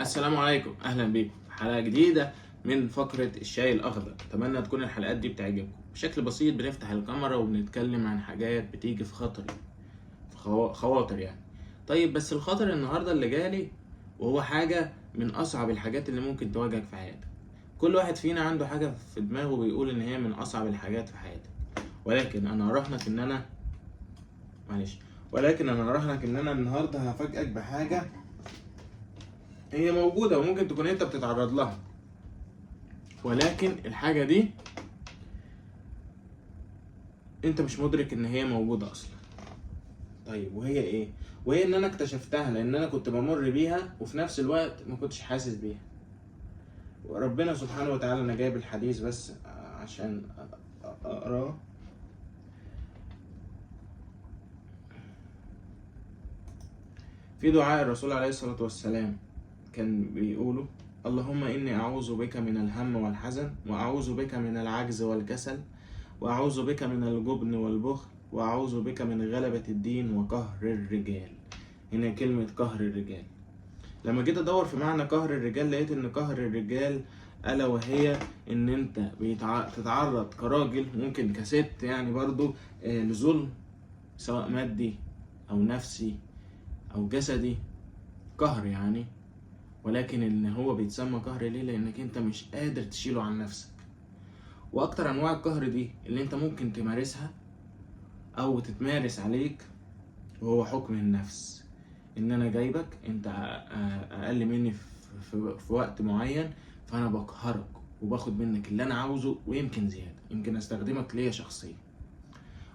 السلام عليكم، اهلا بيكم في حلقه جديده من فقره الشاي الاخضر. اتمنى تكون الحلقات دي بتعجبكم. بشكل بسيط بنفتح الكاميرا وبنتكلم عن حاجات بتيجي في خاطري، في خواطر يعني. طيب بس الخاطر النهارده اللي جالي وهو حاجه من اصعب الحاجات اللي ممكن تواجهك في حياتك. كل واحد فينا عنده حاجه في دماغه بيقول ان هي من اصعب الحاجات في حياتك، ولكن انا اراهنك ان انا معلش ولكن انا اراهنك ان انا النهارده هفاجئك بحاجه هي موجودة وممكن تكون انت بتتعرض لها، ولكن الحاجة دي انت مش مدرك ان هي موجودة اصلا. طيب وهي ايه؟ وهي ان انا اكتشفتها لان انا كنت بمر بيها وفي نفس الوقت ما كنتش حاسس بيها. وربنا سبحانه وتعالى، انا جايب الحديث بس عشان اقراه. في دعاء الرسول عليه الصلاة والسلام كان بيقوله: اللهم إني أعوذ بك من الهم والحزن، وأعوذ بك من العجز والكسل، وأعوذ بك من الجبن والبخل، وأعوذ بك من غلبة الدين وقهر الرجال. هنا كلمة قهر الرجال، لما جيت أدور في معنى قهر الرجال لقيت إن قهر الرجال ألا وهي إن أنت تتعرض كراجل، ممكن كست يعني برضو، لظلم سواء مادي أو نفسي أو جسدي، قهر يعني. ولكن ان هو بيتسمى قهر ليه؟ لانك انت مش قادر تشيله عن نفسك. واكتر انواع القهر دي اللي انت ممكن تمارسها او تتمارس عليك وهو حكم النفس. ان انا جايبك انت اقل مني في وقت معين، فانا بقهرك وباخد منك اللي انا عاوزه ويمكن زيادة، يمكن استخدمك ليا شخصيا.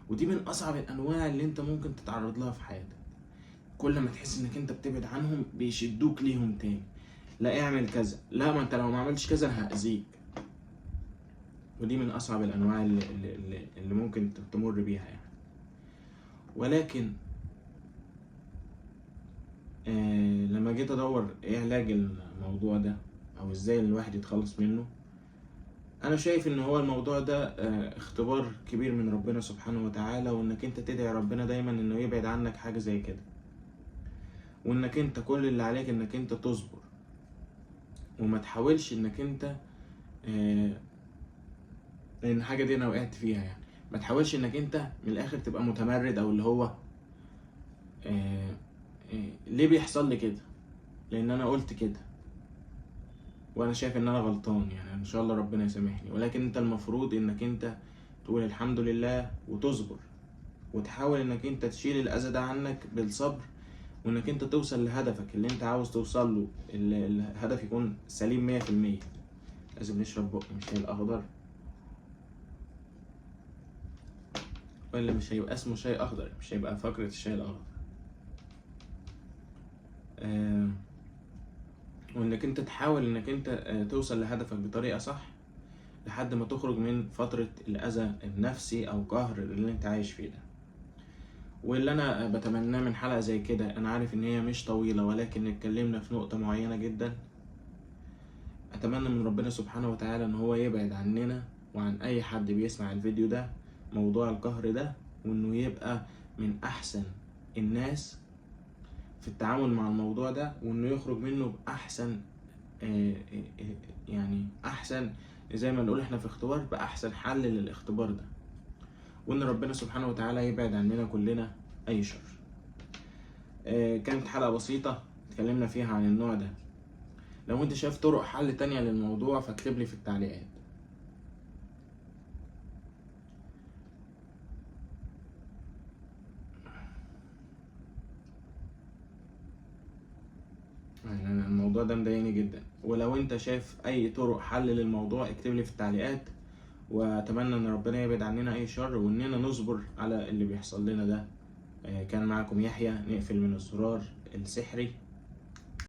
ودي من اصعب الانواع اللي انت ممكن تتعرض لها في حياتك. كل ما تحس انك انت بتبعد عنهم بيشدوك ليهم تاني. لا اعمل كذا، لا ما انت لو ما عملتش كذا انا هأذيك. ودي من اصعب الانواع اللي ممكن تمر بيها يعني. ولكن لما جيت ادور ايه علاج الموضوع ده او ازاي الواحد يتخلص منه، انا شايف ان هو الموضوع ده اختبار كبير من ربنا سبحانه وتعالى، وانك انت تدعي ربنا دايما انه يبعد عنك حاجة زي كده، وانك انت كل اللي عليك انك انت تصبر وما تحاولش انك انت لان الحاجه دي انا وقعت فيها يعني. ما تحاولش انك انت من الاخر تبقى متمرد او اللي هو ليه بيحصل لي كده، لان انا قلت كده وانا شايف ان انا غلطان يعني، ان شاء الله ربنا يسامحني. ولكن انت المفروض انك انت تقول الحمد لله وتصبر، وتحاول انك انت تشيل الاذى ده عنك بالصبر، وانك انت توصل لهدفك اللي انت عاوز توصل له. الهدف يكون سليم 100%. لازم نشرب بق مش هي الاخضر، ولا مش هيبقى اسمه شاي اخضر، مش هيبقى فقرة الشاي الاخضر. وانك انت تحاول انك انت توصل لهدفك بطريقة صح لحد ما تخرج من فترة الاذى النفسي او قهر اللي انت عايش فيه ده. واللي انا بتمناه من حلقة زي كده، انا عارف ان هي مش طويلة ولكن اتكلمنا في نقطة معينة جدا. اتمنى من ربنا سبحانه وتعالى ان هو يبعد عننا وعن اي حد بيسمع الفيديو ده موضوع القهر ده، وانه يبقى من احسن الناس في التعامل مع الموضوع ده، وانه يخرج منه باحسن يعني احسن، زي ما نقول احنا في اختبار، باحسن حل للاختبار ده. وان ربنا سبحانه وتعالى يبعد عننا كلنا اي شر. كانت حلقة بسيطة اتكلمنا فيها عن النوع ده. لو انت شايف طرق حل تانية للموضوع فاكتب لي في التعليقات. يعني أنا الموضوع ده مضايقني جدا، ولو انت شايف اي طرق حل للموضوع اكتب لي في التعليقات. واتمنى ان ربنا يبعد عننا اي شر واننا نصبر على اللي بيحصل لنا ده. كان معكم يحيى، نقفل من الزرار السحري.